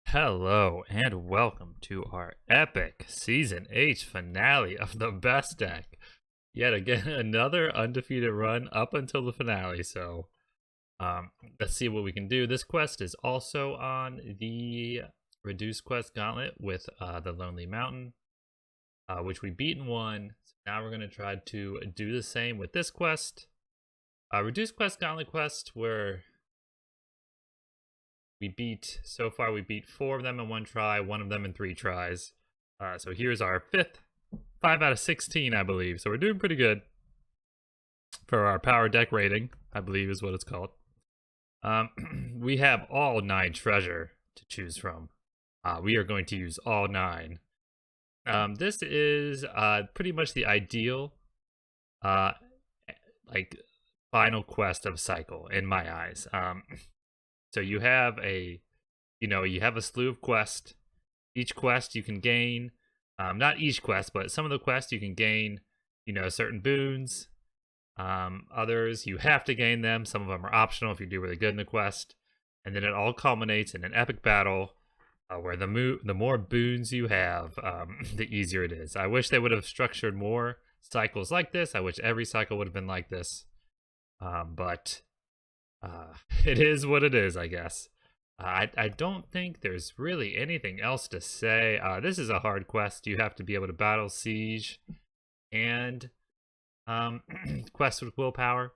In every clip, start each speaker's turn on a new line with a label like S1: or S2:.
S1: Hello and welcome to our epic Season 8 finale of the best deck. Yet again, another undefeated run up until the finale, so let's see what we can do. This quest is also on the Reduced Quest Gauntlet with the Lonely Mountain, which we beat in one. So now we're going to try to do the same with this quest. Reduced Quest Gauntlet quest, where so far we beat 4 of them in one try, 1 of them in 3 tries. So here's our 5th, 5 out of 16, I believe. So we're doing pretty good for our power deck rating, I believe is what it's called. We have all 9 treasure to choose from. We are going to use all 9. This is pretty much the ideal final quest of cycle in my eyes. So you have a slew of quests. Each quest you can gain, not each quest, but some of the quests you can gain, certain boons. Others you have to gain them. Some of them are optional if you do really good in the quest. And then it all culminates in an epic battle where the more boons you have, the easier it is. I wish they would have structured more cycles like this. I wish every cycle would have been like this. But it is what it is, I guess. I don't think there's really anything else to say. This is a hard quest. You have to be able to battle siege and quest with willpower,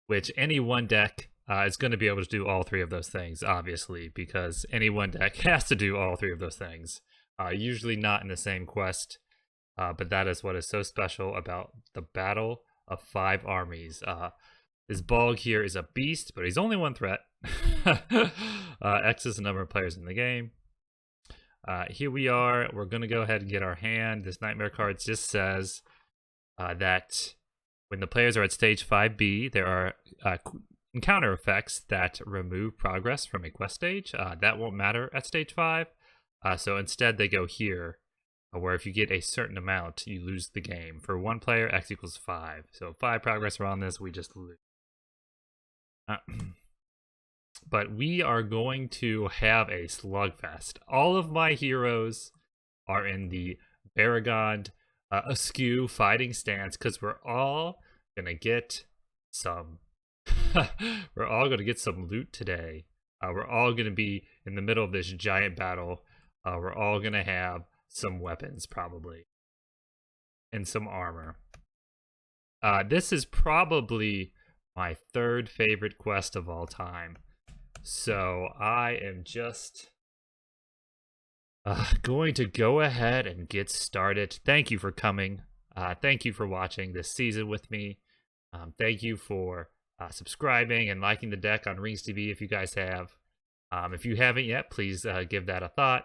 S1: which any one deck is going to be able to do all 3 of those things, obviously, because any one deck has to do all 3 of those things. Usually not in the same quest, but that is what is so special about the Battle of 5 Armies. This Bog here is a beast, but he's only 1 threat. X is the number of players in the game. Here we are. We're going to go ahead and get our hand. This Nightmare card just says that when the players are at stage 5B, there are encounter effects that remove progress from a quest stage. That won't matter at stage 5. So instead, they go here, where if you get a certain amount, you lose the game. For 1 player, X equals 5. So 5 progress around this, we just lose. But we are going to have a slugfest. All of my heroes are in the Baragond askew fighting stance because we're all gonna get some we're all gonna get some loot today. We're all gonna be in the middle of this giant battle. We're all gonna have some weapons probably and some armor. This is probably my 3rd favorite quest of all time. So I am just going to go ahead and get started. Thank you for coming. Thank you for watching this season with me. Thank you for subscribing and liking the deck on Rings TV if you guys have. If you haven't yet, please give that a thought.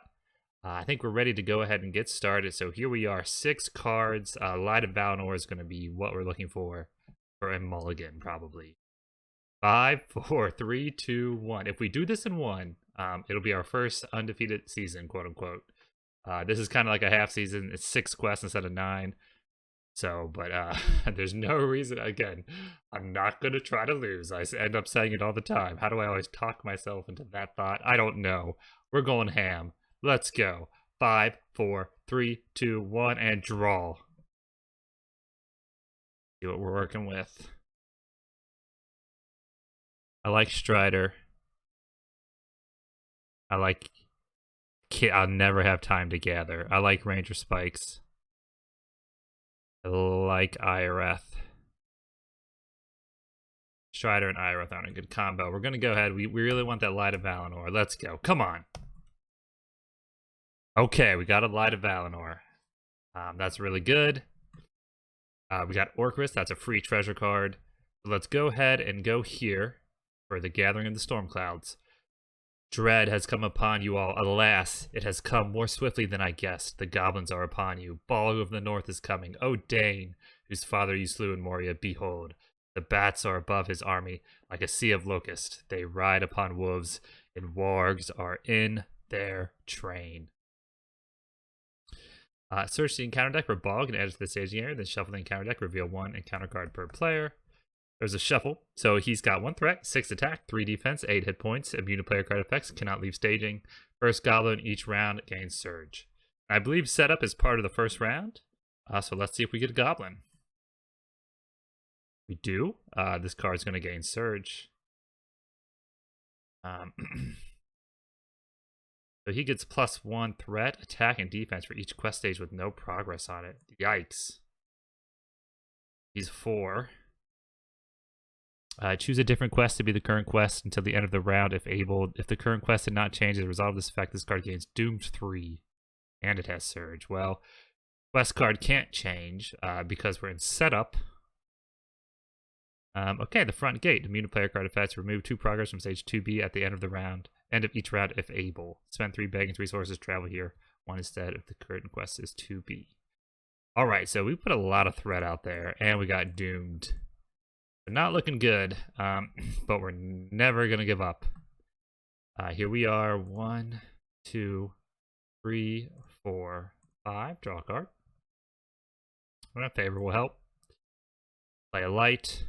S1: I think we're ready to go ahead and get started. So here we are, 6 cards. Light of Valinor is going to be what we're looking for a mulligan, probably. 5, 4, 3, 2, 1. If we do this in 1, it'll be our first undefeated season, quote unquote. This is kind of like a half season. It's 6 quests instead of 9. So, but there's no reason. Again, I'm not going to try to lose. I end up saying it all the time. How do I always talk myself into that thought? I don't know. We're going ham. Let's go. 5, 4, 3, 2, 1, and draw. See what we're working with. I like Strider. I like I'll never have time to gather. I like Ranger Spikes. I like Ireth. Strider and Ireth aren't a good combo. We're going to go ahead. We really want that Light of Valinor. Let's go. Come on. Okay, we got a Light of Valinor. That's really good. We got Orcris. That's a free treasure card. So let's go ahead and go here for the Gathering of the Storm Clouds. Dread has come upon you all. Alas, it has come more swiftly than I guessed. The goblins are upon you. Balg of the North is coming. O Dane, whose father you slew in Moria, behold. The bats are above his army, like a sea of locusts. They ride upon wolves, and wargs are in their train. Search the encounter deck for Balg and add it to the staging area, then shuffle the encounter deck, reveal 1 encounter card per player. There's a shuffle. So he's got 1 threat, 6 attack, 3 defense, 8 hit points, immune to player card effects, cannot leave staging. First goblin each round gains surge. I believe setup is part of the first round. So let's see if we get a goblin. We do. This card's going to gain surge. So he gets +1 threat, attack, and defense for each quest stage with no progress on it. Yikes. He's 4. Choose a different quest to be the current quest until the end of the round if able. If the current quest did not change as a result of this effect, this card gains Doomed 3. And it has surge. Well, quest card can't change because we're in setup. Okay, the front gate. Immune to player card effects. Remove 2 progress from stage 2B at the end of the round. End of each round if able. Spend 3 begging resources. Travel here. 1 instead if the current quest is 2B. Alright, so we put a lot of threat out there. And we got doomed. Not looking good, but we're never going to give up. Here we are. 1, 2, 3, 4, 5. Draw a card. Favorable help. Play a light.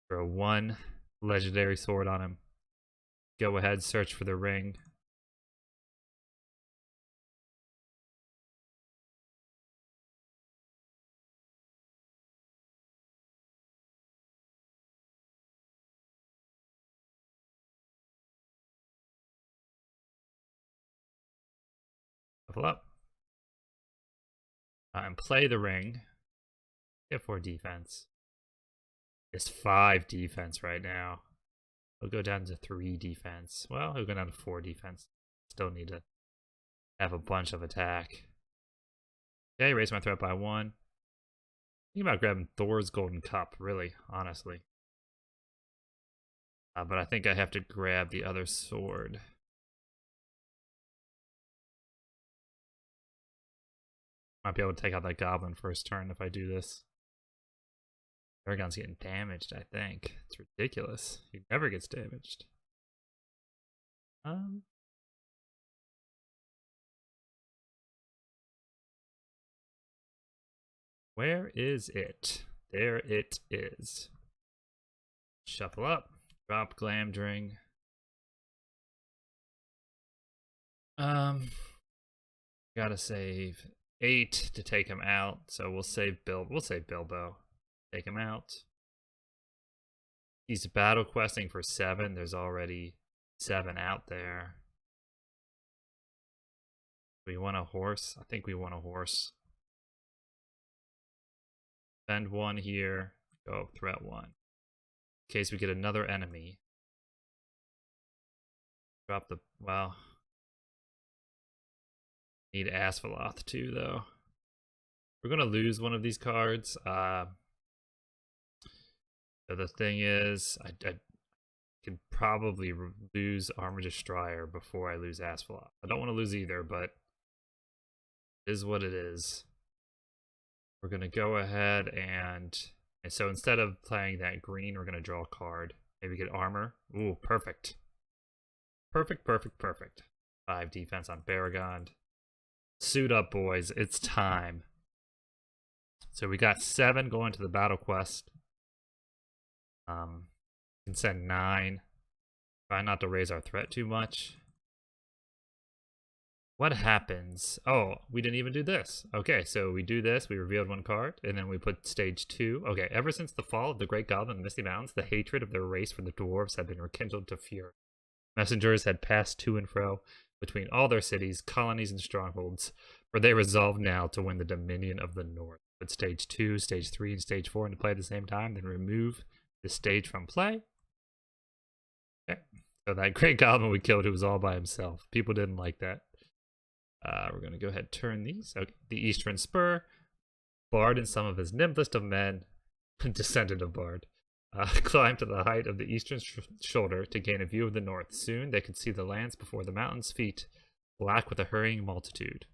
S1: Throw 1 legendary sword on him. Go ahead, search for the ring. Level up. And play the ring. Get 4 defense. It's 5 defense right now. We'll go down to 3 defense. Well, we'll go down to 4 defense. Still need to have a bunch of attack. Okay, raise my threat by 1. Think about grabbing Thor's Golden Cup, really, honestly. But I think I have to grab the other sword. Might be able to take out that goblin first turn if I do this. Aragon's getting damaged, I think. It's ridiculous. He never gets damaged. Where is it? There it is. Shuffle up. Drop Glamdring. Gotta save 8 to take him out, so we'll save Bilbo. Take him out. He's battle questing for 7. There's already 7 out there. We want a horse? I think we want a horse. Spend 1 here. Go threat 1. In case we get another enemy. Drop the... well... need Asphalloth too, though. We're gonna lose one of these cards. So the thing is, I could probably lose Armor Destroyer before I lose Asphalloth. I don't want to lose either, but it is what it is. We're gonna go ahead and so instead of playing that green, we're gonna draw a card. Maybe get armor. Ooh, perfect. Perfect, perfect, perfect. 5 defense on Baragon. Suit up, boys. It's time. So we got 7 going to the battle quest. Can send 9. Try not to raise our threat too much. What happens? Oh, we didn't even do this. Okay, so we do this. We revealed 1 card, and then we put stage 2. Okay, ever since the fall of the Great Goblin and the Misty Mountains, the hatred of their race for the dwarves had been rekindled to fury. Messengers had passed to and fro between all their cities, colonies, and strongholds, for they resolved now to win the dominion of the north. Put stage 2, stage 3, and stage 4 into play at the same time, then remove the stage from play. Okay, so that Great Goblin we killed, who was all by himself. People didn't like that. We're going to go ahead and turn these. Okay, the Eastern Spur. Bard and some of his nimblest of men, descendant of Bard, climbed to the height of the eastern shoulder to gain a view of the north. Soon they could see the lands before the mountains' feet, black with a hurrying multitude.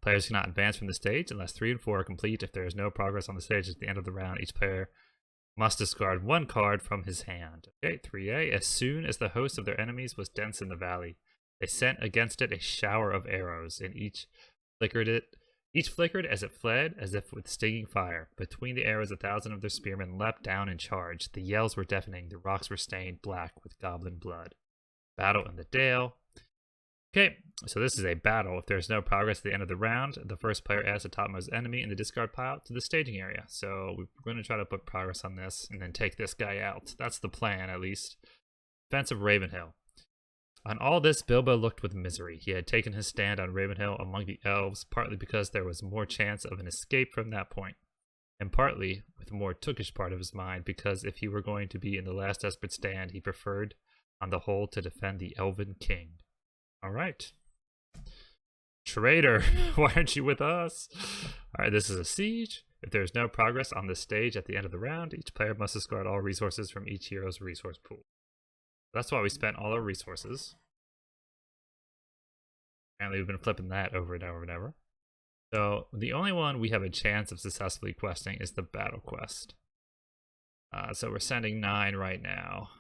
S1: Players cannot advance from the stage unless 3 and 4 are complete. If there is no progress on the stage at the end of the round, each player must discard 1 card from his hand. Okay, 3A. As soon as the host of their enemies was dense in the valley, they sent against it a shower of arrows, and each flickered it Each flickered as it fled, as if with stinging fire. Between the arrows, 1,000 of their spearmen leapt down and charged. The yells were deafening. The rocks were stained black with goblin blood. Battle in the dale. Okay, so this is a battle. If there's no progress at the end of the round, the first player adds the topmost enemy in the discard pile to the staging area. So we're going to try to put progress on this and then take this guy out. That's the plan, at least. Defense of Ravenhill. On all this, Bilbo looked with misery. He had taken his stand on Ravenhill among the elves, partly because there was more chance of an escape from that point, and partly, with a more tookish part of his mind, because if he were going to be in the last desperate stand, he preferred, on the whole, to defend the Elven King. All right. Traitor, why aren't you with us? All right, this is a siege. If there is no progress on this stage at the end of the round, each player must discard all resources from each hero's resource pool. That's why we spent all our resources. Apparently we've been flipping that over and over and over. So the only one we have a chance of successfully questing is the battle quest. So we're sending 9 right now.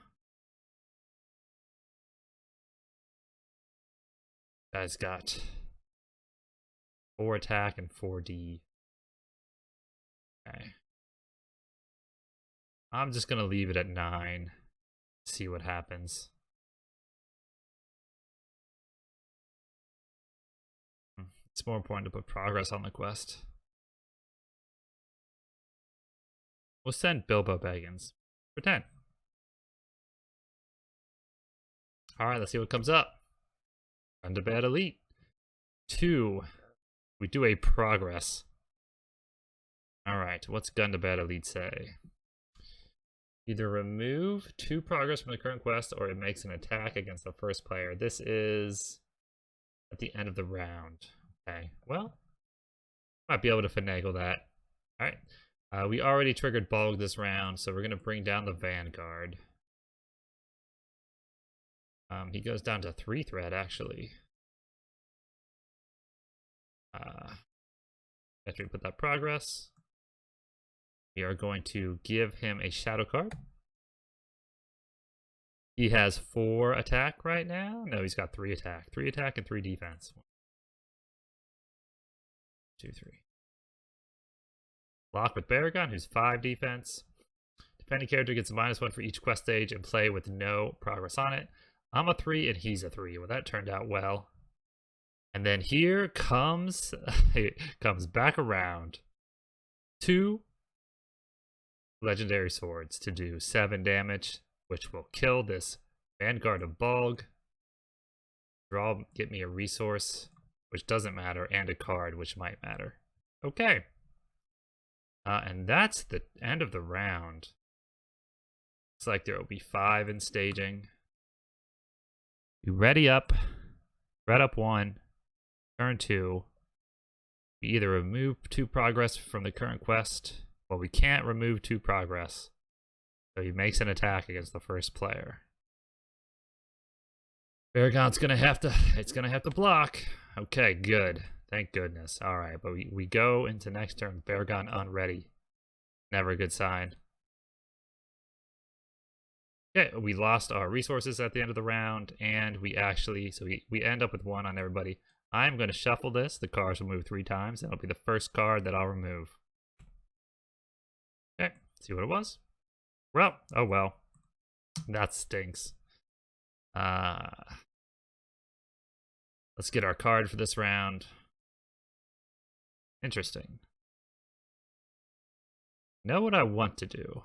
S1: Guy's got 4 attack and 4D. Okay. I'm just gonna leave it at 9. See what happens. It's more important to put progress on the quest. We'll send Bilbo Baggins for 10. Alright, let's see what comes up. Gundabad Elite. 2. We do a progress. Alright, what's Gundabad Elite say? Either remove 2 progress from the current quest or it makes an attack against the first player. This is at the end of the round. Okay, well, might be able to finagle that. Alright, we already triggered Bolg this round, so we're going to bring down the Vanguard. He goes down to 3 threat, actually. After we put that progress, we are going to give him a shadow card. He has 4 attack right now. No, he's got 3 attack. 3 attack and 3 defense. 1, 2, 3. Lock with Baragon, who's 5 defense. Defending character gets a -1 for each quest stage and play with no progress on it. I'm a 3 and he's a 3. Well, that turned out well. And then here comes, it comes back around. 2 legendary swords to do 7 damage, which will kill this Vanguard of Bolg. Draw, get me a resource, which doesn't matter, and a card, which might matter. Okay. And that's the end of the round. Looks like there will be 5 in staging. You ready up. Red up 1. Turn 2. We either remove 2 progress from the current quest. Well, we can't remove 2 progress. So he makes an attack against the first player. Baragon's gonna have to block. Okay, good. Thank goodness. Alright, but we go into next turn, Baragon unready. Never a good sign. Okay, we lost our resources at the end of the round, and we actually, so we end up with 1 on everybody. I'm going to shuffle this. The cards will move 3 times. That'll be the first card that I'll remove. Okay, see what it was. Well, oh well. That stinks. Let's get our card for this round. Interesting. Know what I want to do.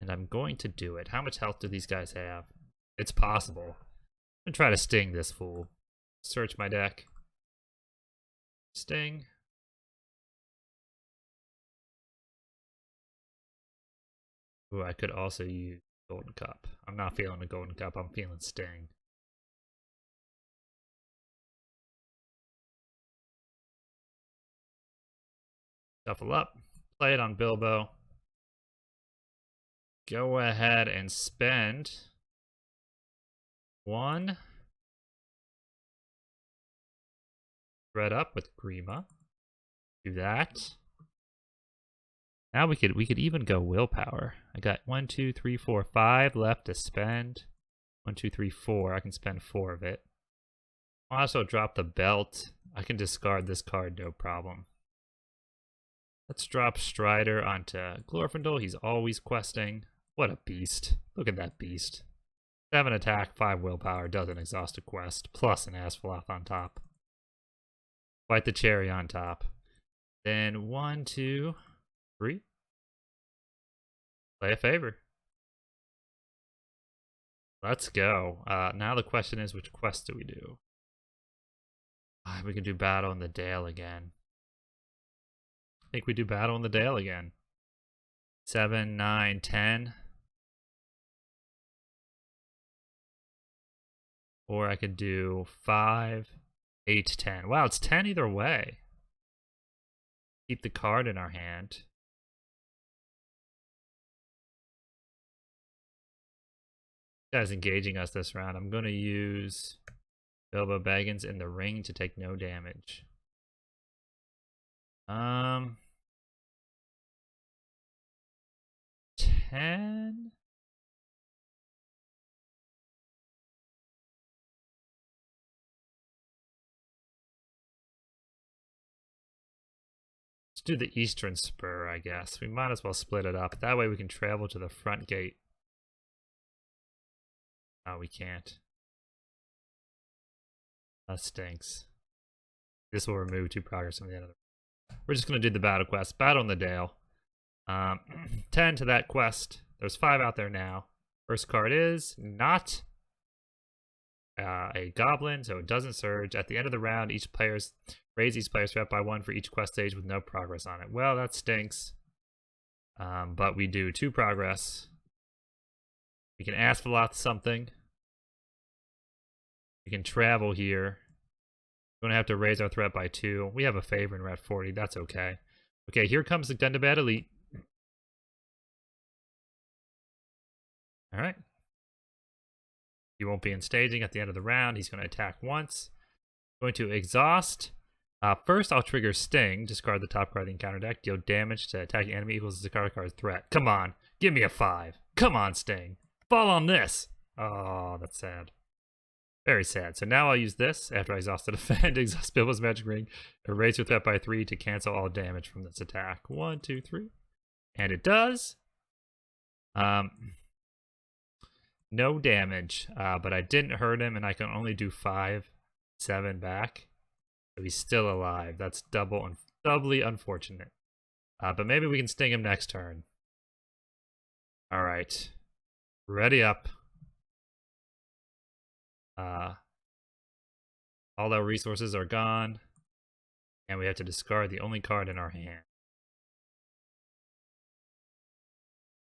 S1: And I'm going to do it. How much health do these guys have? It's possible. I'm gonna try to sting this fool. Search my deck. Sting. Ooh, I could also use Golden Cup. I'm not feeling a Golden Cup, I'm feeling Sting. Shuffle up. Play it on Bilbo. Go ahead and spend 1. Red up with Grima. Do that. Now we could even go willpower. I got 1, 2, 3, 4, 5 left to spend. 1, 2, 3, 4. I can spend 4 of it. I'll also drop the belt. I can discard this card, no problem. Let's drop Strider onto Glorfindel. He's always questing. What a beast. Look at that beast. 7 attack, 5 willpower, doesn't exhaust a quest, plus an Asphaleth on top. Quite the cherry on top. Then 1, 2, 3. Play a favor. Let's go. Now the question is, which quest do we do? We can do Battle in the Dale again. I think we do Battle in the Dale again. 7, 9, 10. Or I could do 5, 8, 10. Wow, it's 10 either way. Keep the card in our hand. Guy's engaging us this round. I'm going to use Bilbo Baggins in the ring to take no damage. 10. Let's do the Eastern Spur, I guess. We might as well split it up. That way we can travel to the front gate. Oh, we can't. That stinks. This will remove 2 progress from the end of the. We're just going to do the battle quest. Battle in the Dale. 10 to that quest. There's 5 out there now. First card is not a goblin, so it doesn't surge. At the end of the round, raise each player's threat by 1 for each quest stage with no progress on it. Well, that stinks. But we do 2 progress. We can Asphaleth something. We can travel here. We're going to have to raise our threat by 2. We have a favor and we're at 40. That's okay. Okay, here comes the Gundabad Elite. Alright. He won't be in staging at the end of the round. He's going to attack once. Going to exhaust. First, I'll trigger Sting. Discard the top card of the encounter deck. Deal damage to attacking enemy equals the card's threat. Come on. Give me a 5. Come on, Sting. Fall on this. Oh, that's sad. Very sad. So now I'll use this after I exhaust the defend, exhaust Bilbo's Magic Ring, and raise your threat by 3 to cancel all damage from this attack. 1, 2, 3. And it does. No damage, but I didn't hurt him, and I can only do 5, 7 back. So he's still alive. That's doubly unfortunate. But maybe we can sting him next turn. All right. Ready up. All our resources are gone, and we have to discard the only card in our hand.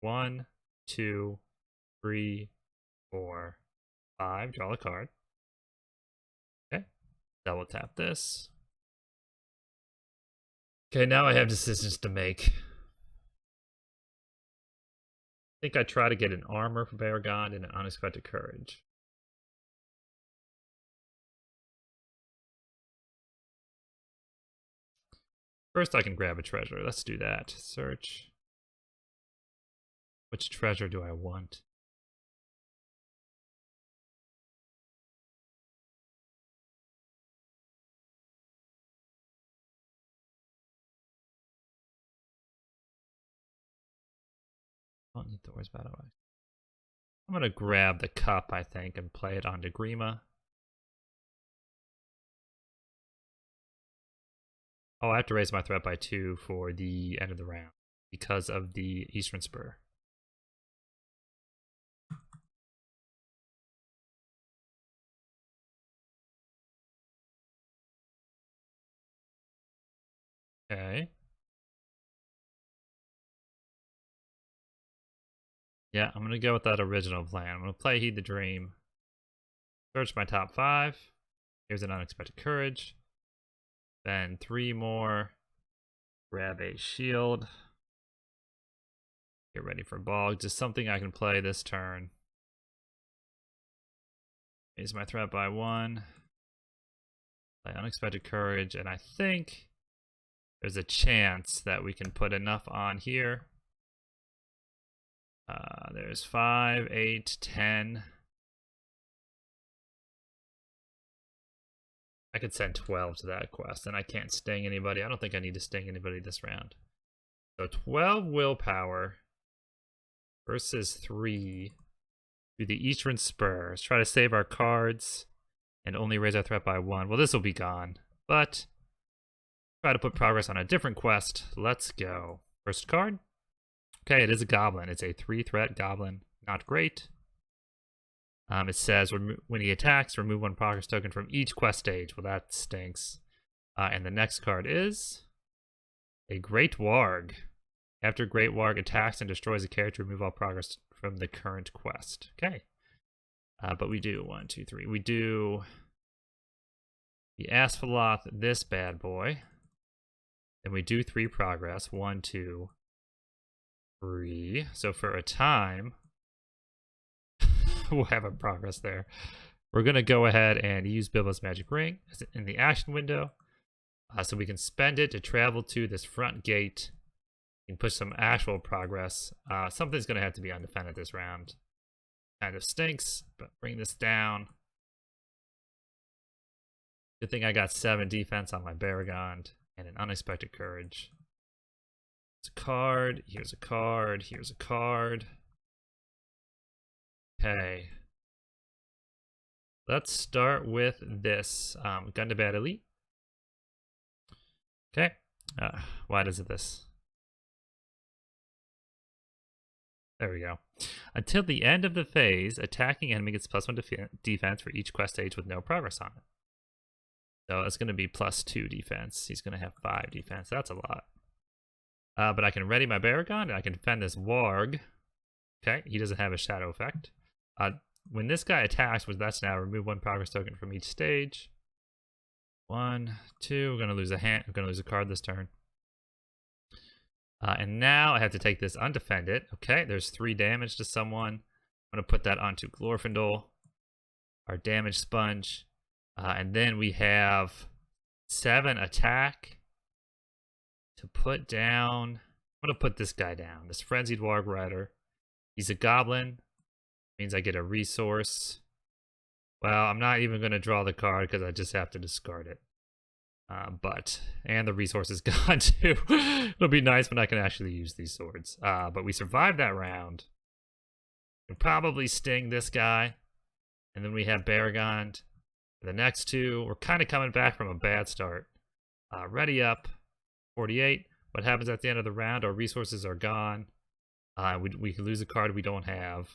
S1: 1, 2, 3, 4, 5. Draw a card. Okay. Double tap this. Okay, now I have decisions to make. I think I try to get an armor for Baragon and an unexpected courage. First, I can grab a treasure. Let's do that. Search. Which treasure do I want? I don't need Thor's Battle Axe. I'm going to grab the cup, I think, and play it onto Grima. Oh, I have to raise my threat by 2 for the end of the round because of the Eastern Spur. Okay. Yeah, I'm going to go with that original plan. I'm going to play Heed the Dream. Search my top 5. Here's an Unexpected Courage. Then 3 more. Grab a shield. Get ready for Bog. Just something I can play this turn. Raise my threat by 1. Play Unexpected Courage. And I think there's a chance that we can put enough on here. There's 5, 8, 10. I could send 12 to that quest, and I can't sting anybody. I don't think I need to sting anybody this round. So 12 willpower versus 3 to the Eastern Spur. Let's try to save our cards and only raise our threat by 1. Well, this will be gone, but try to put progress on a different quest. Let's go. First card. Okay, it is a goblin. It's a 3-threat goblin. Not great. It says when he attacks, remove 1 progress token from each quest stage. Well, that stinks. And the next card is a Great Warg. After Great Warg attacks and destroys a character, remove all progress from the current quest. Okay. But we do 1, 2, 3. We do the Asphalloth, this bad boy. Then we do 3 progress. 1, 2, 3. So for a time, we'll have a progress there. We're going to go ahead and use Bilbo's Magic Ring in the action window. So we can spend it to travel to this front gate and push some actual progress. Something's going to have to be undefended this round. Kind of stinks, but bring this down. Good thing I got 7 defense on my Baragond and an Unexpected Courage. Here's a card, here's a card, here's a card. Okay. Let's start with this. Gundabad Elite. Okay. Why does it this? There we go. Until the end of the phase, attacking enemy gets +1 defense for each quest stage with no progress on it. So it's going to be +2 defense. He's going to have 5 defense. That's a lot. But I can ready my Baragond and I can defend this Warg. Okay, he doesn't have a shadow effect. When this guy attacks, which that's now, remove 1 progress token from each stage. 1, 2. We're going to lose a hand. I'm going to lose a card this turn. And now I have to take this undefended. Okay, there's 3 damage to someone. I'm going to put that onto Glorfindel, our damage sponge. And then we have 7 attack to put down. I'm going to put this guy down, this Frenzied Warg Rider. He's a goblin. Means I get a resource. Well, I'm not even going to draw the card because I just have to discard it. And the resource is gone too. It'll be nice when I can actually use these swords. But we survived that round. We'll probably sting this guy. And then we have Baragond. The next 2, we're kind of coming back from a bad start. Ready up. 48. What happens at the end of the round? Our resources are gone. We can lose a card we don't have.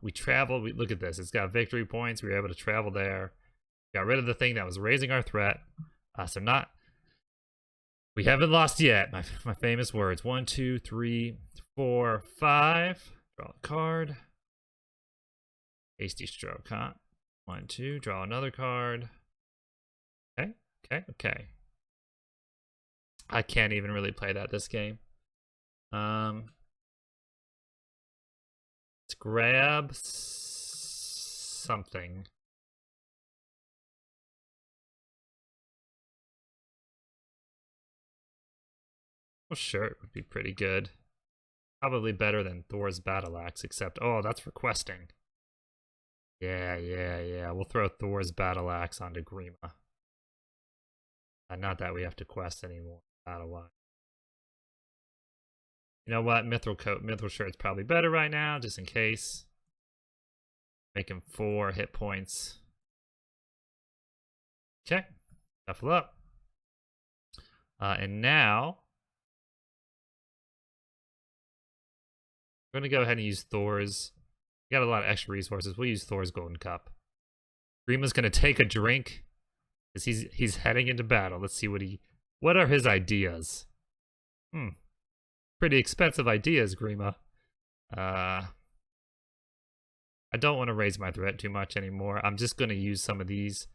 S1: We travel. Look at this. It's got victory points. We were able to travel there. Got rid of the thing that was raising our threat. We haven't lost yet. My famous words. 1, 2, 3, 4, 5. Draw a card. Hasty stroke, huh? 1, 2. Draw another card. Okay. I can't even really play that this game. Let's grab something. Well, sure, it would be pretty good. Probably better than Thor's Battle Axe, except, oh, that's for questing. Yeah. We'll throw Thor's Battle Axe onto Grima. Not that we have to quest anymore. Battle-wise. You know what? Mithril Shirt's probably better right now, just in case. Make him 4 hit points. Okay. Shuffle up. And now we're going to go ahead and use Thor's. We got a lot of extra resources. We'll use Thor's Golden Cup. Grima's going to take a drink because he's heading into battle. Let's see what are his ideas. Pretty expensive ideas, Grima. I don't want to raise my threat too much anymore. I'm just going to use some of these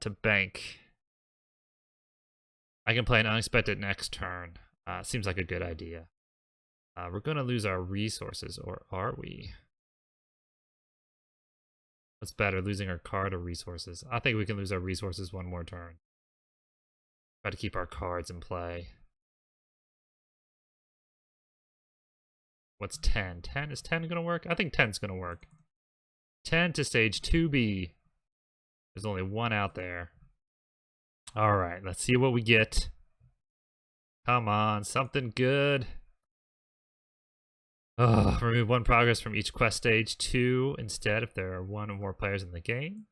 S1: to bank. I can play an unexpected next turn. Seems like a good idea. We're going to lose our resources, or are we? What's better, losing our card or resources? I think we can lose our resources one more turn. Try to keep our cards in play. What's 10? 10? Is 10 going to work? I think 10's going to work. 10 to stage 2B. There's only one out there. All right, let's see what we get. Come on, something good. Oh, remove 1 progress from each quest stage, 2 instead if there are 1 or more players in the game.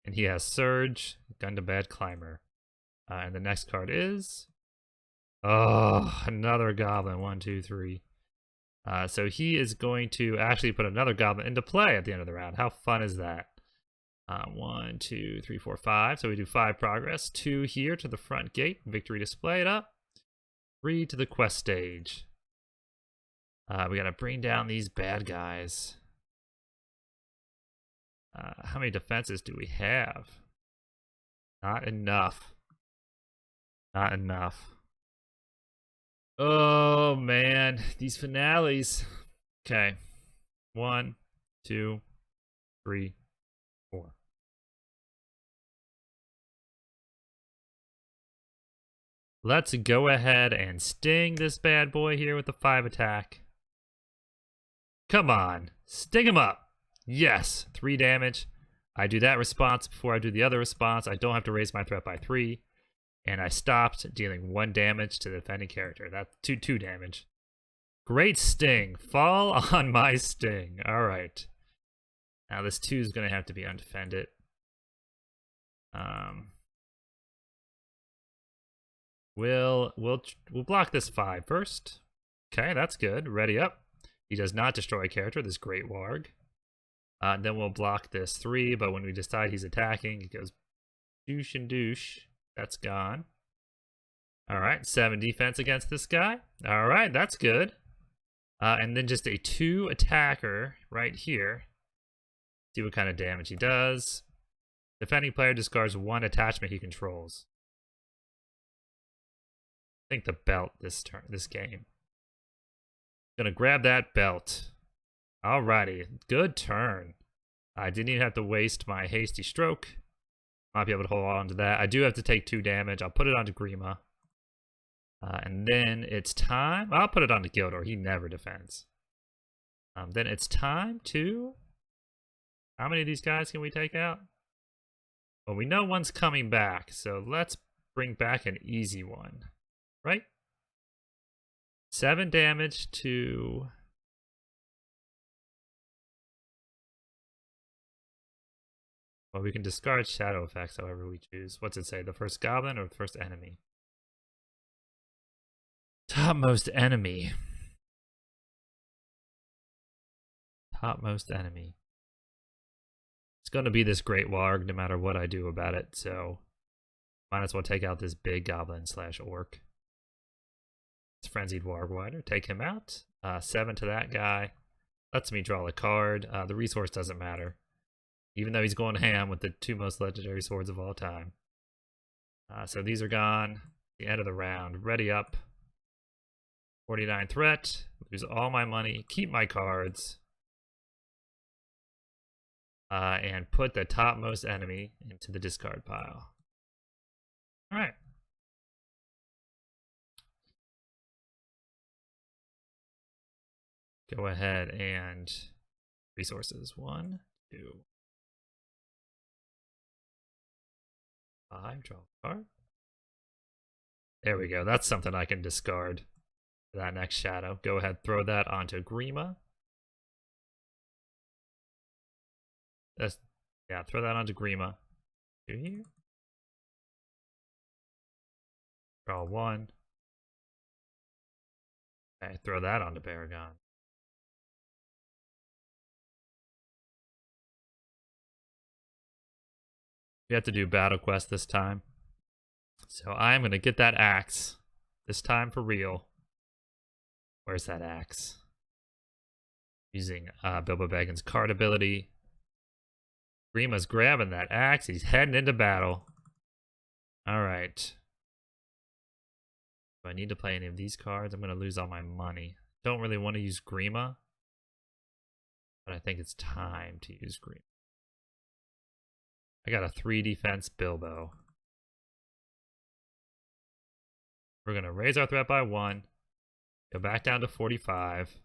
S1: And he has Surge, Gun to Bad Climber. And the next card is... Oh, another Goblin. 1, 2, 3. So he is going to actually put another Goblin into play at the end of the round. How fun is that? 1, 2, 3, 4, 5. So we do 5 progress. 2 here to the front gate. Victory display it up. 3 to the quest stage. We gotta bring down these bad guys. How many defenses do we have? Not enough. Not enough. Oh man, these finales. Okay. 1, 2, 3, 4. Let's go ahead and sting this bad boy here with the 5 attack. Come on, sting him up. Yes, 3 damage. I do that response before I do the other response. I don't have to raise my threat by 3. And I stopped dealing 1 damage to the defending character. That's 2 damage. Great sting. Fall on my sting. All right. Now this 2 is going to have to be undefended. We'll block this 5 first. Okay, that's good. Ready up. He does not destroy a character, this Great Warg. Then we'll block this 3, but when we decide he's attacking, it goes douche and douche. That's gone. Alright, 7 defense against this guy. Alright, that's good. And then just a 2 attacker right here. See what kind of damage he does. Defending player discards 1 attachment he controls. I think the belt this game. Gonna grab that belt. Alrighty, good turn. I didn't even have to waste my hasty stroke. Might be able to hold on to that. I do have to take 2 damage. I'll put it onto Grima. And then it's time. I'll put it onto Gildor. He never defends. Then it's time to... How many of these guys can we take out? Well, we know one's coming back, so let's bring back an easy one. Right? 7 damage to... Well, we can discard shadow effects however we choose. What's it say? The first goblin or the first enemy? Topmost enemy. Topmost enemy. It's going to be this Great Warg no matter what I do about it, so might as well take out this big goblin / orc. It's Frenzied Wargwider. Take him out. 7 to that guy. Lets me draw a card. The resource doesn't matter. Even though he's going ham with the 2 most legendary swords of all time. So these are gone. The end of the round. Ready up. 49 threat. Lose all my money. Keep my cards. And put the topmost enemy into the discard pile. Alright. Go ahead and resources. 1, 2, 5. Draw a card. There we go. That's something I can discard for that next shadow. Go ahead, throw that onto Grima. Yeah, throw that onto Grima. 2 here. Draw 1. Okay, throw that onto Baragon. We have to do battle quest this time. So I'm going to get that axe. This time for real. Where's that axe? Using Bilbo Baggins' card ability. Grima's grabbing that axe. He's heading into battle. Alright. Do I need to play any of these cards? I'm going to lose all my money. Don't really want to use Grima. But I think it's time to use Grima. I got a 3 defense Bilbo. We're going to raise our threat by 1. Go back down to 45.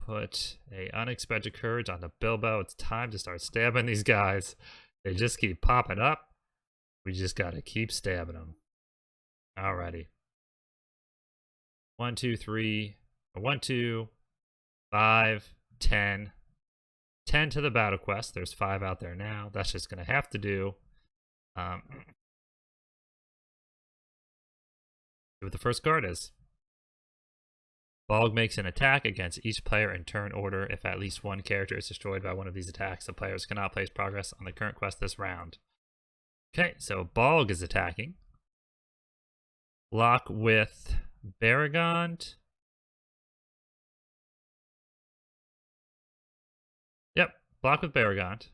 S1: Put a unexpected courage onto Bilbo. It's time to start stabbing these guys. They just keep popping up. We just gotta keep stabbing them. Alrighty. 1, 2, 3. 1, 2, 5, 10. 10 to the battle quest. There's 5 out there now. That's just gonna have to do. See what the first card is. Balg makes an attack against each player in turn order. If at least one character is destroyed by one of these attacks, the players cannot place progress on the current quest this round. Okay, so Balg is attacking. Block with Barragond. Yep, block with Barragond.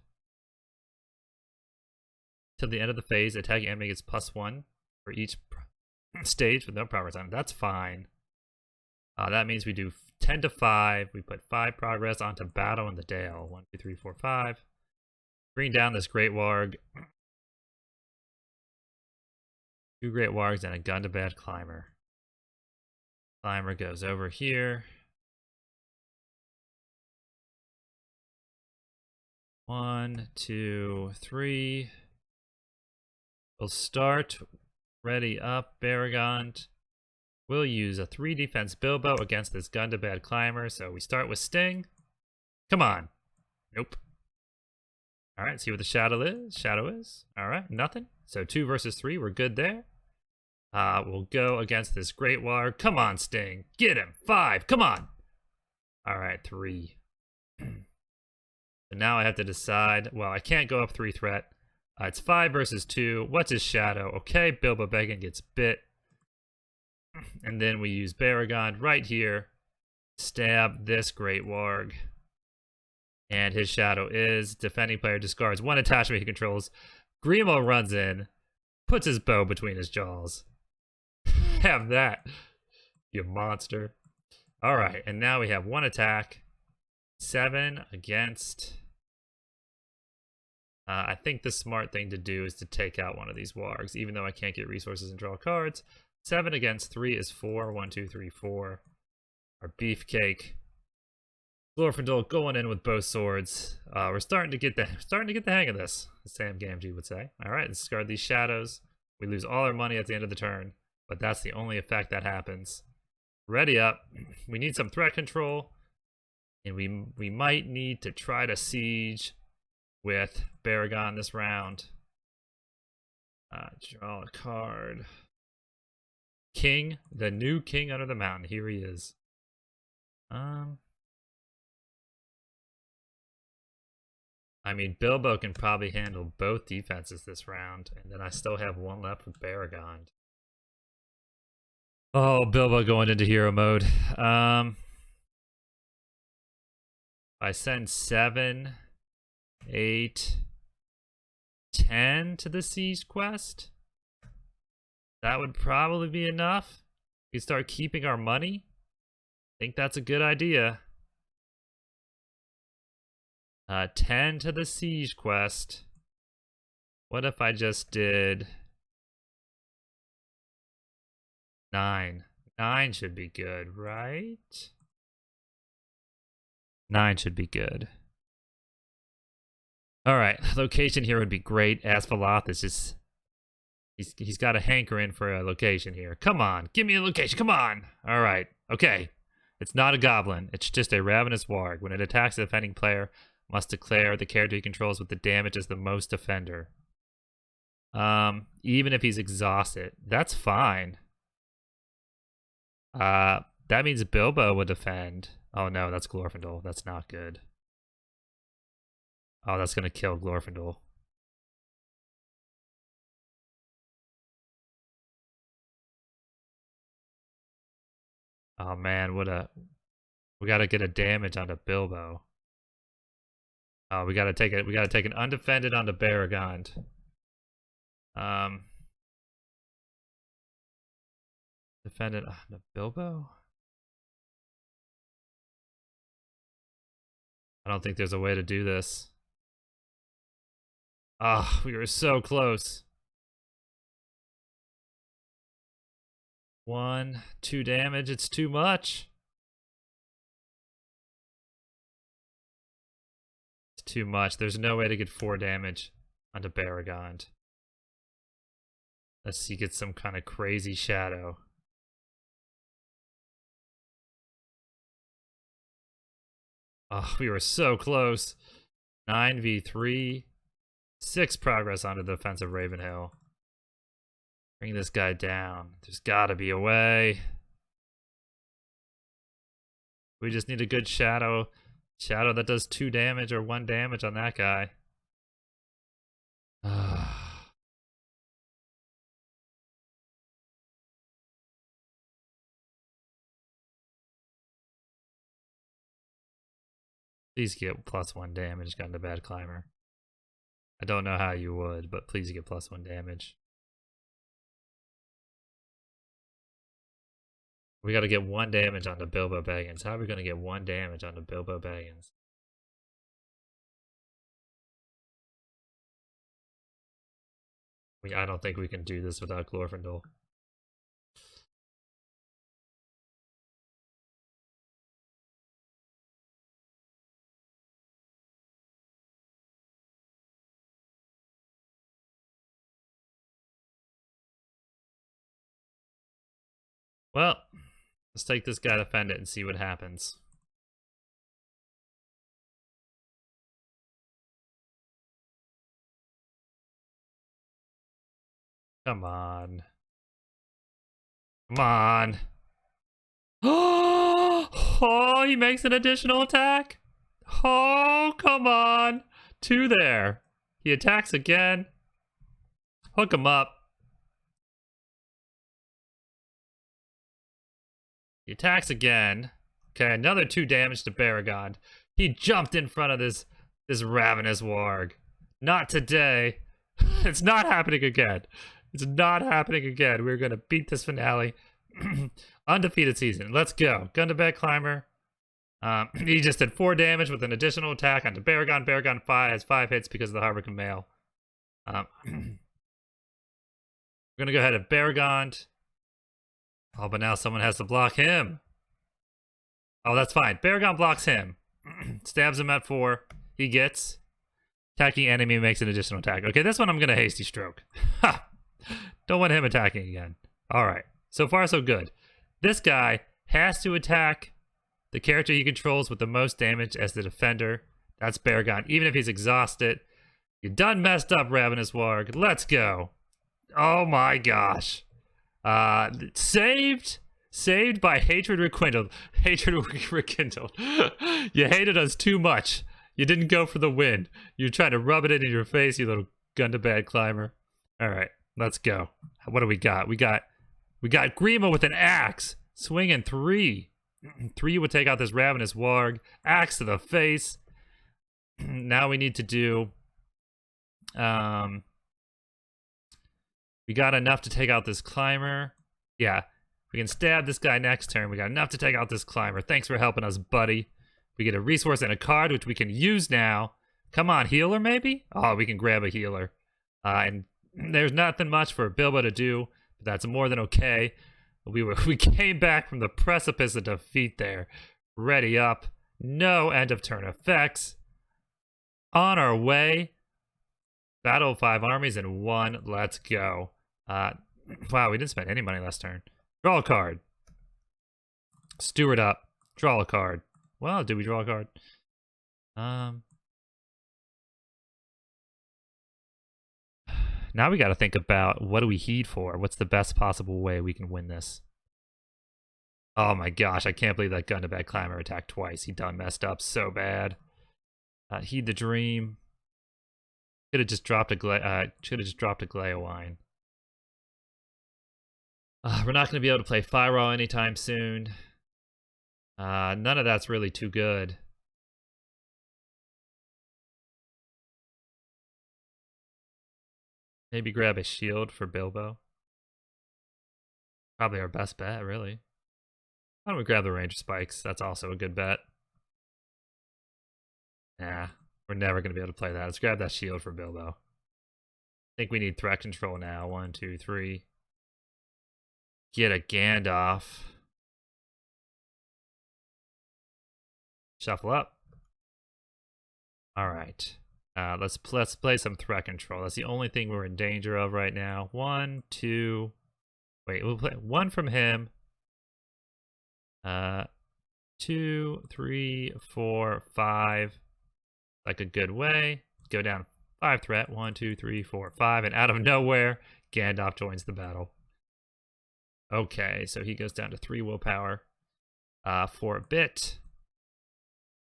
S1: Till the end of the phase, attacking enemy gets +1 for each stage with no progress on it. That's fine. That means we do 10 to 5. We put 5 progress onto Battle in the Dale. 1, 2, 3, 4, 5. Bring down this Great Warg. 2 Great Wargs and a Gundabad Climber. Climber goes over here. 1, 2, 3. We'll start. Ready up, Barragond. We'll use a 3 defense Bilbo against this Gundabad Climber. So we start with Sting. Come on. Nope. Alright, see what the shadow is. Alright, nothing. So 2 versus 3, we're good there. We'll go against this Great Warg. Come on, Sting. Get him. 5, come on. Alright, 3. So now I have to decide. Well, I can't go up 3 threat. It's 5 versus 2. What's his shadow? Okay, Bilbo Baggin gets bit. And then we use Barragond right here. Stab this Great Warg. And his shadow is defending player discards 1 attachment he controls. Grimo runs in, puts his bow between his jaws. Have that, you monster. Alright, and now we have 1 attack. 7 against... I think the smart thing to do is to take out one of these wargs, even though I can't get resources and draw cards. 7 against 3 is 4. 1, 2, 3, 4. Our beefcake. Glorfindel going in with both swords. We're starting to get the hang of this, as Sam Gamgee would say. All right, discard these shadows. We lose all our money at the end of the turn, but that's the only effect that happens. Ready up. We need some threat control, and we might need to try to siege with Barragond this round. Draw a card. King, the new king under the mountain. Here he is. I mean, Bilbo can probably handle both defenses this round, and then I still have 1 left with Barragond. Oh, Bilbo going into hero mode. I send 7, 8, 10 to the siege quest. That would probably be enough. We start keeping our money. I think that's a good idea. 10 to the siege quest. What if I just did 9? 9 should be good, right? 9 should be good. Alright, location here would be great. Asphalloth is just... He's got a hankering for a location here. Come on, give me a location, come on! Alright, okay. It's not a goblin, it's just a ravenous warg. When it attacks a defending player, must declare the character he controls with the damage as the most defender. Even if he's exhausted. That's fine. That means Bilbo would defend. Oh no, that's Glorfindel. That's not good. Oh, that's gonna kill Glorfindel. Oh man, we gotta get a damage onto Bilbo. Oh, we gotta take an undefended onto Barragond. Defended onto Bilbo? I don't think there's a way to do this. Ah, we were so close. 1, 2 damage, it's too much. It's too much. There's no way to get 4 damage. onto Barragond. Let's see, get some kind of crazy shadow. Oh, we were so close. 9v3. 6 progress onto the defensive Ravenhill. Bring this guy down. There's gotta be a way. We just need a good shadow. Shadow that does 2 damage or 1 damage on that guy. Please get +1 damage, got a bad climber. I don't know how you would, but please get +1 damage. We gotta get 1 damage onto Bilbo Baggins. How are we gonna get 1 damage onto Bilbo Baggins? I don't think we can do this without Glorfindel. Well, let's take this guy to defend it and see what happens. Come on. Come on. Oh, he makes an additional attack. Oh, come on. 2 there. He attacks again. Hook him up. He attacks again. Okay, another 2 damage to Barragond. He jumped in front of this ravenous warg. Not today. It's not happening again. It's not happening again. We're going to beat this finale. Undefeated season. Let's go. Gundabad Climber. He just did 4 damage with an additional attack onto Barragond. Barragond has 5 hits because of the Harbican Mail. We're going to go ahead and Barragond. Oh, but now someone has to block him. Oh, that's fine. Barragond blocks him. Stabs him at 4. He gets. Attacking enemy makes an additional attack. Okay, this one I'm going to hasty stroke. Ha! Don't want him attacking again. Alright, so far so good. This guy has to attack the character he controls with the most damage as the defender. That's Barragond, even if he's exhausted. You done messed up, Ravenous Warg. Let's go. Oh my gosh. Saved by hatred rekindled. Hatred rekindled. You hated us too much. You didn't go for the win. You tried to rub it in your face, you little Gundabad climber. Alright, let's go. What do we got? We got Grima with an axe. Swinging 3. 3 would take out this Ravenous Warg. Axe to the face. Now we need to do... we got enough to take out this climber. Yeah, we can stab this guy next turn. We got enough to take out this climber. Thanks for helping us, buddy. We get a resource and a card, which we can use now. Come on, healer maybe? Oh, we can grab a healer. And there's nothing much for Bilbo to do, but that's more than okay. We came back from the precipice of defeat there. Ready up. No end of turn effects. On our way. Battle of 5 armies in 1. Let's go. Wow, we didn't spend any money last turn. Draw a card. Steward up. Draw a card. Well, did we draw a card? Now we got to think about what do we heed for? What's the best possible way we can win this? Oh my gosh, I can't believe that Gundabad Climber attacked twice. He done messed up so bad. Heed the Dream. Should have just dropped a Gleowine. We're not going to be able to play Firewall anytime soon. None of that's really too good. Maybe grab a shield for Bilbo. Probably our best bet, really. Why don't we grab the Ranger Spikes? That's also a good bet. Nah, we're never going to be able to play that. Let's grab that shield for Bilbo. I think we need threat control now. 1, 2, 3. Get a Gandalf. Shuffle up. Alright. Let's play some threat control. That's the only thing we're in danger of right now. 1, 2. Wait, we'll play 1 from him. 2, 3, 4, 5. Like a good way. Go down 5 threat. 1, 2, 3, 4, 5. And out of nowhere, Gandalf joins the battle. Okay, so he goes down to 3 willpower for a bit.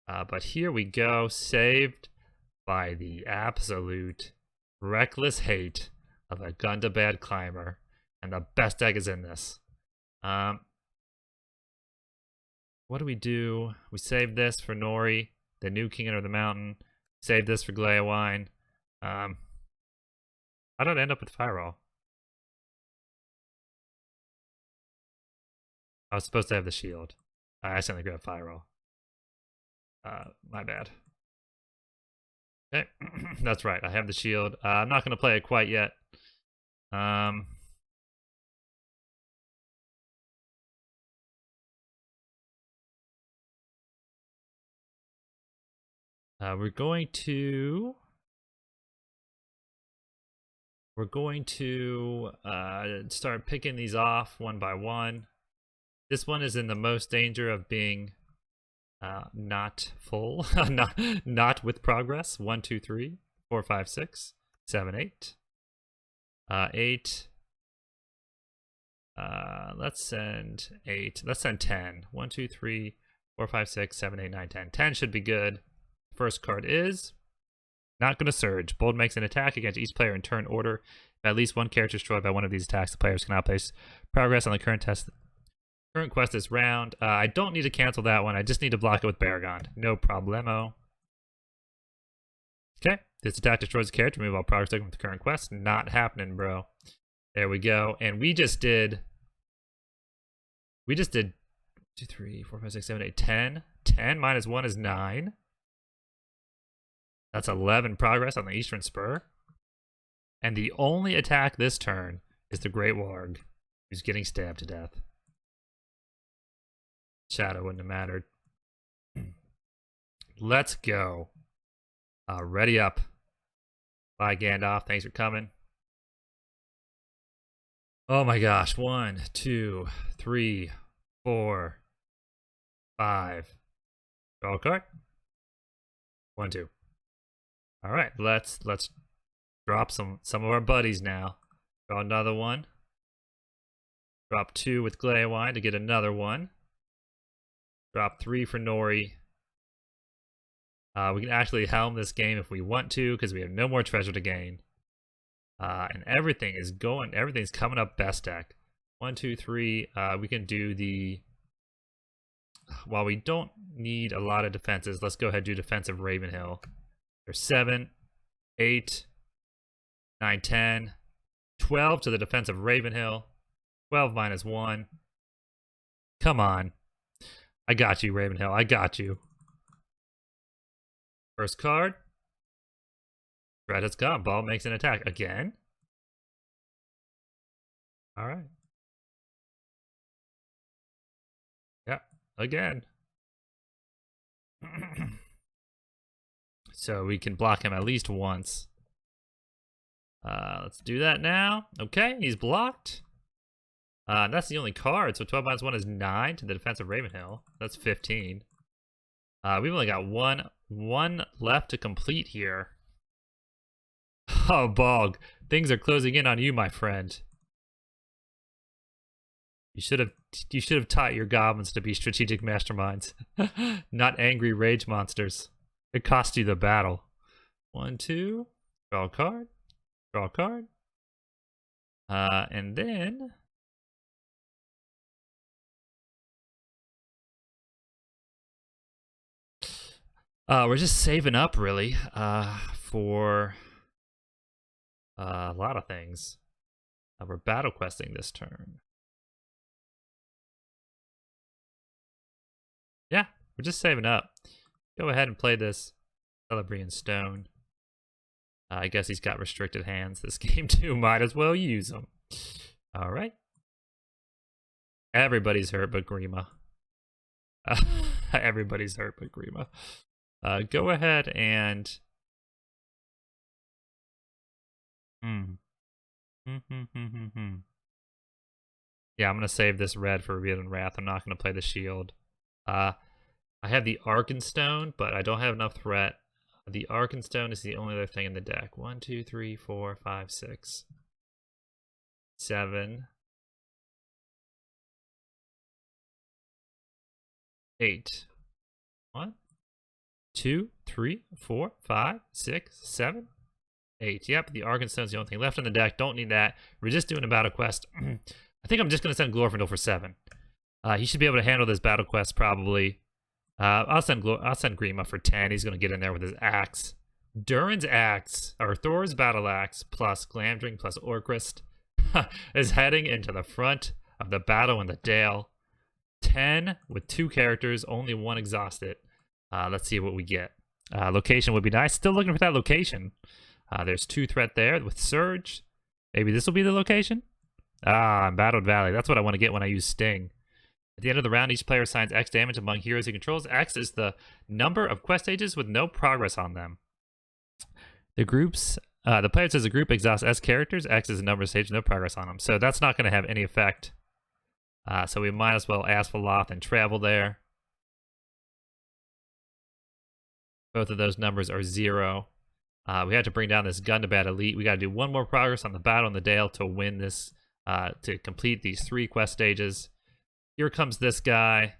S1: But here we go, saved by the absolute reckless hate of a Gundabad climber. And the best deck is in this. What do? We save this for Nori, the new King Under the Mountain. Save this for Gleowine. How did I end up with Fireall? I was supposed to have the shield. I accidentally grabbed Fireall. My bad. Okay, that's right. I have the shield. I'm not going to play it quite yet. We're going to start picking these off one by one. This one is in the most danger of being not full, not with progress. 1, 2, 3, 4, 5, 6, 7, 8. 8. Let's send 8. Let's send 10. 1, 2, 3, 4, 5, 6, 7, 8, 9, 10. 10 should be good. First card is not going to surge. Bold makes an attack against each player in turn order. If at least one character is destroyed by one of these attacks, the players cannot place progress on the current quest this round. I don't need to cancel that one. I just need to block it with Baragon. No problemo. Okay. This attack destroys the character. Remove all progress taken with the current quest. Not happening, bro. There we go. And we just did 2, 3, 4, 5, 6, 7, 8, 10. 10 minus 1 is 9. That's 11 progress on the Eastern Spur. And the only attack this turn is the Great Warg, who's getting stabbed to death. Shadow wouldn't have mattered. Let's go. Ready up. Bye, Gandalf. Thanks for coming. Oh my gosh. 1, 2, 3, 4, 5. Draw a card. 1, 2. All right, let's drop some of our buddies now. Draw another one. Drop 2 with Gleowine to get another one. Drop 3 for Nori. We can actually helm this game if we want to, because we have no more treasure to gain. And everything's coming up best deck. 1, 2, 3. We can do the. While we don't need a lot of defenses, let's go ahead and do defensive Ravenhill. There's 7, 8, 9, 10, 12 to the defensive Ravenhill. 12 minus 1. Come on. I got you, Ravenhill. I got you. First card. Threat has gone. Ball makes an attack. Again. All right. Yeah, again. So we can block him at least once. Let's do that now. Okay, he's blocked. That's the only card. So 12 minus 1 is 9 to the defensive Ravenhill. That's 15. We've only got one left to complete here. Oh, Bog. Things are closing in on you, my friend. You should have taught your goblins to be strategic masterminds, not angry rage monsters. It cost you the battle. 1, 2. Draw a card. Draw a card. And then. We're just saving up, really, for a lot of things. We're battle questing this turn. Yeah, we're just saving up. Go ahead and play this Celebrian Stone. I guess he's got restricted hands this game too. Might as well use them. All right. Everybody's hurt but Grima. Everybody's hurt but Grima. Go ahead and Hmm. Yeah, I'm gonna save this red for Revealed in Wrath. I'm not gonna play the shield. I have the Arkenstone, but I don't have enough threat. The Arkenstone is the only other thing in the deck. 1, 2, 3, 4, 5, 6, 7, 8. 1, 2, 3, 4, 5, 6, 7, 8. Yep, the Arkenstone's the only thing left in the deck. Don't need that. We're just doing a battle quest. I think I'm just gonna send Glorfindel for 7. He should be able to handle this battle quest probably. I'll send Grima for 10. He's gonna get in there with his axe. Durin's axe, or Thor's battle axe, plus Glamdring plus Orcrist, is heading into the front of the battle in the Dale. 10 with 2 characters, only 1 exhausted. Let's see what we get. Location would be nice. Still looking for that location. There's 2 threat there with Surge. Maybe this will be the location? Embattled Valley. That's what I want to get when I use Sting. At the end of the round, each player assigns X damage among heroes he controls. X is the number of quest stages with no progress on them. The players as a group exhaust S characters. X is the number of stages, no progress on them. So that's not going to have any effect. So we might as well ask for Loth and travel there. Both of those numbers are 0. We had to bring down this Gundabad Elite. We got to do 1 more progress on the Battle in the Dale to win this, to complete these 3 quest stages. Here comes this guy.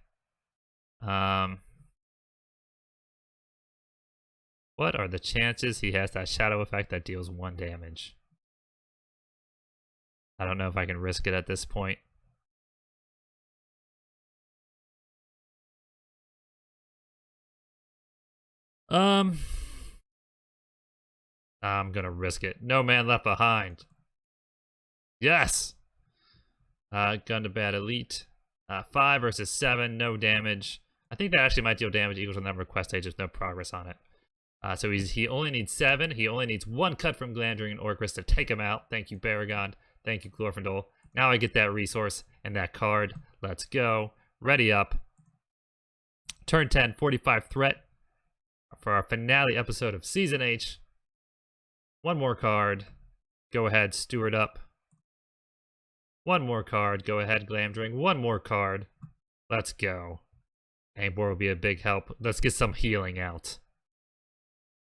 S1: What are the chances he has that shadow effect that deals 1 damage? I don't know if I can risk it at this point. I'm gonna risk it. No Man Left Behind. Yes! Gundabad Elite. 5 versus 7, no damage. I think that actually might deal damage equal to the number of quest stages, no progress on it. So he only needs 7. He only needs 1 cut from Glamdring and Orcrist to take him out. Thank you, Baragon. Thank you, Glorfindel. Now I get that resource and that card. Let's go. Ready up. Turn 10, 45 threat for our finale episode of Season H. 1 more card. Go ahead, Steward up. 1 more card. Go ahead, Glamdring. 1 more card. Let's go. Angbor will be a big help. Let's get some healing out.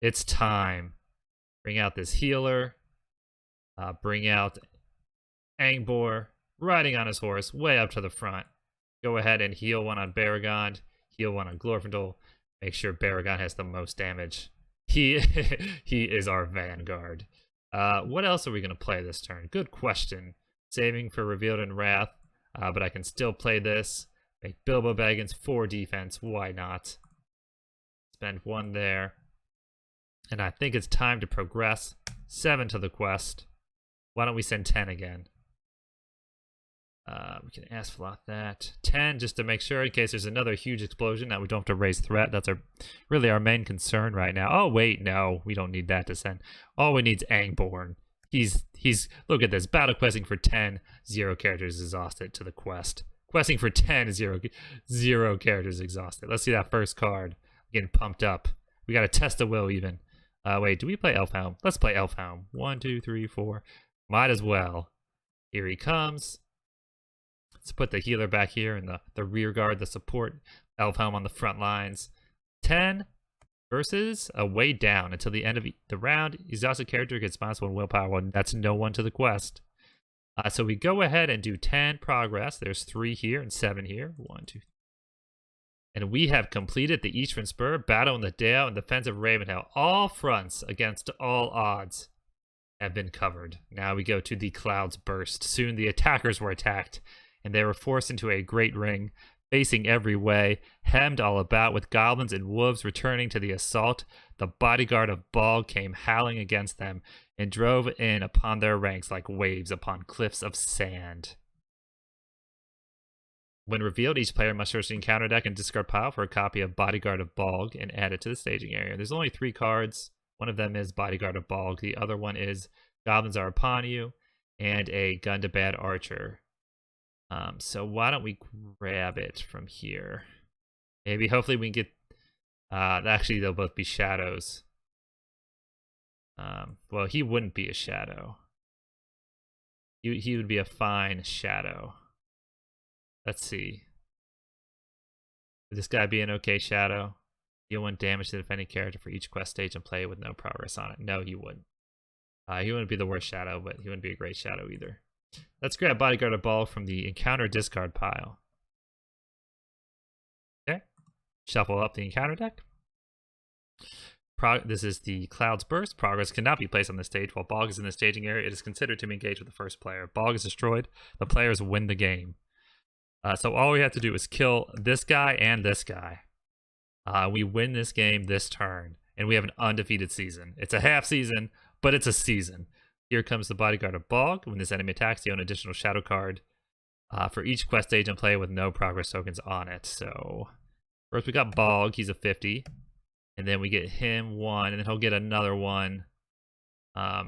S1: It's time. Bring out this healer. Bring out Angbor riding on his horse way up to the front. Go ahead and heal 1 on Baragon. Heal 1 on Glorfindel. Make sure Baragon has the most damage. He is our vanguard. What else are we going to play this turn? Good question. Saving for Revealed in Wrath. But I can still play this. Make Bilbo Baggins 4 defense. Why not? Spend 1 there. And I think it's time to progress. 7 to the quest. Why don't we send 10 again? We can ask Floth that. 10 just to make sure in case there's another huge explosion that we don't have to raise threat. That's really our main concern right now. Oh wait, no, we don't need that to send. All we need is Angborn. He's look at this. Battle questing for 10, 0 characters exhausted to the quest. Questing for 10, 0 characters exhausted. Let's see that first card. Getting pumped up. We got to test the will even. Wait, do we play Elfhelm? Let's play Elfhelm. 1, 2, 3, 4. Might as well. Here he comes. Let's put the healer back here in the rear guard, the support. Elfhelm on the front lines. 10 versus a way down until the end of the round. Exhausted character gets -1 willpower. That's no one to the quest. So we go ahead and do 10 progress. There's 3 here and 7 here. 1, 2. And we have completed the Eastern Spur, Battle in the Dale, and Defense of Ravenhill. All fronts against all odds have been covered. Now we go to the Cloud's Burst. Soon the attackers were attacked, and they were forced into a great ring, facing every way, hemmed all about with goblins and wolves returning to the assault. The bodyguard of Bog came howling against them and drove in upon their ranks like waves upon cliffs of sand. When revealed, each player must search the encounter deck and discard pile for a copy of Bodyguard of Bog and add it to the staging area. There's only 3 cards. One of them is Bodyguard of Bog. The other one is Goblins Are Upon You and a Gundabad Archer. So why don't we grab it from here? Maybe, hopefully we can get... actually, they'll both be shadows. Well, he wouldn't be a shadow. He would be a fine shadow. Let's see. Would this guy be an okay shadow? Deal 1 damage to the defending character for each quest stage and play with no progress on it. No, he wouldn't. He wouldn't be the worst shadow, but he wouldn't be a great shadow either. Let's grab Bodyguard a Ball from the encounter discard pile. Okay. Shuffle up the encounter deck. This is the Cloud's Burst. Progress cannot be placed on the stage. While Bog is in the staging area, it is considered to be engaged with the first player. Bog is destroyed. The players win the game. So all we have to do is kill this guy and this guy. We win this game this turn, and we have an undefeated season. It's a half season, but it's a season. Here comes the Bodyguard of Bog. When this enemy attacks, you own an additional shadow card for each quest stage and play with no progress tokens on it. So first we got Bog. He's a 50. And then we get him 1, and then he'll get another 1 at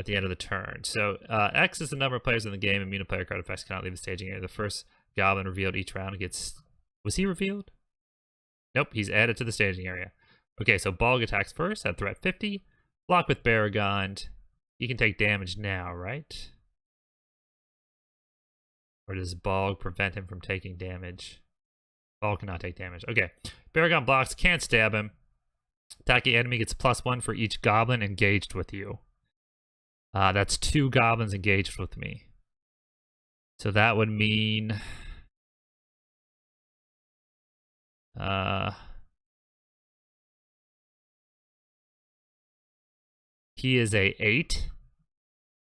S1: the end of the turn. So X is the number of players in the game. Immune to player card effects cannot leave the staging area. The first goblin revealed each round gets... Was he revealed? Nope, he's added to the staging area. Okay, so Bog attacks first at threat 50. Block with Barragond. He can take damage now, right? Or does Bog prevent him from taking damage? Bog cannot take damage. Okay. Barragond blocks, can't stab him. Attacking enemy gets +1 for each goblin engaged with you. That's 2 goblins engaged with me. So that would mean... he is a 8,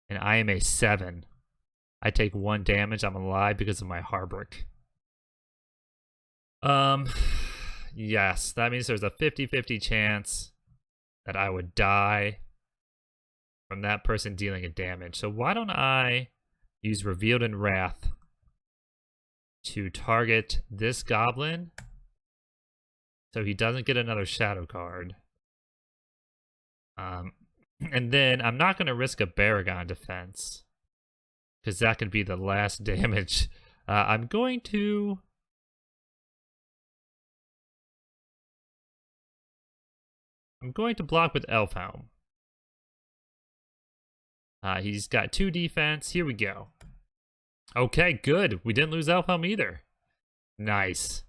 S1: and I am a 7. I take 1 damage. I'm alive because of my Harbrick. Yes, that means there's a 50-50 chance that I would die from that person dealing a damage. So why don't I use Revealed in Wrath to target this goblin so he doesn't get another shadow card. And then I'm not going to risk a Barragond defense because that could be the last damage. I'm going to... block with Elfhelm. He's got 2 defense. Here we go. Okay, good. We didn't lose Elfhelm either. Nice.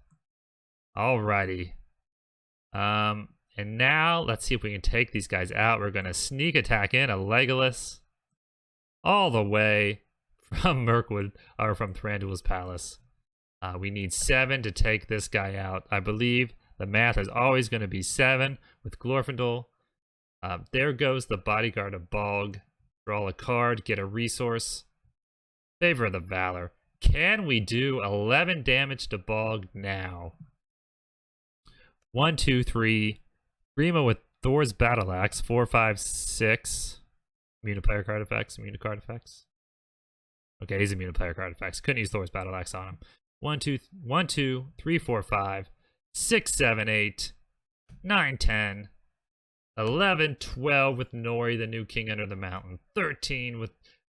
S1: Alrighty. And now, let's see if we can take these guys out. We're going to sneak attack in a Legolas all the way from Mirkwood, or from Thranduil's Palace. We need 7 to take this guy out. I believe the math is always going to be 7 with Glorfindel. There goes the Bodyguard of Bog. Draw a card, get a resource. Favor of the Valor. Can we do 11 damage to Bog now? 1, 2, 3. Grima with Thor's Battle Axe. 4, 5, 6. Immune to player card effects. Immune to card effects. Okay, he's immune to player card effects. Couldn't use Thor's Battle Axe on him. 1, 2, 3, 4, 5, 6, 7, 8, 9, 10, 11, 12 with Nori, the new king under the mountain. 13 with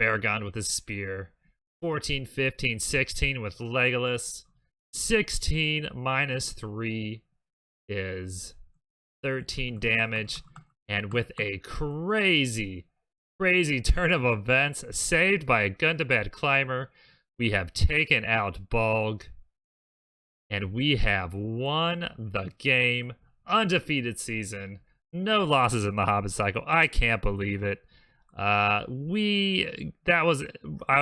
S1: Barragond with his spear. 14, 15, 16 with Legolas. 16 minus 3 is 13 damage. And with a crazy turn of events, saved by a Gundabad Climber, we have taken out Bog. And we have won the game. Undefeated season. No losses in the Hobbit cycle. I can't believe it. I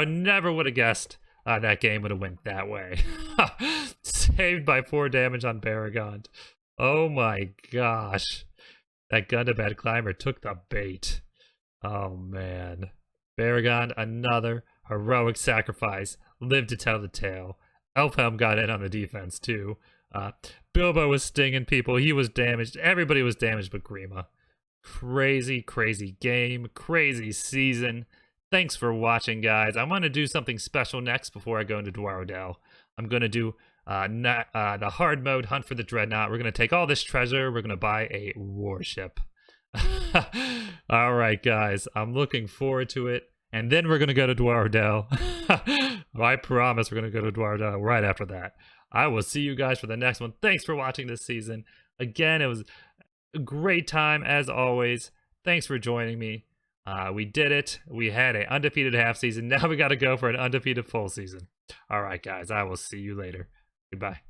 S1: never would have guessed that game would have went that way. Saved by 4 damage on Barragond. Oh my gosh. That Gundabad Climber took the bait. Oh man. Barragond, another heroic sacrifice. Lived to tell the tale. Elfhelm got in on the defense too. Bilbo was stinging people. He was damaged. Everybody was damaged but Grima. Crazy game. Crazy season. Thanks for watching, guys. I'm going to do something special next before I go into Dwarrodel. I'm going to do the hard mode, Hunt for the Dreadnought. We're going to take all this treasure. We're going to buy a warship. All right, guys. I'm looking forward to it. And then we're going to go to Dwarrodel. I promise we're going to go to Dwarrodel right after that. I will see you guys for the next one. Thanks for watching this season. Again, it was a great time as always. thanks for joining me. We did it. We had an undefeated half season. Now we got to go for an undefeated full season. All right, guys. I will see you later. Goodbye.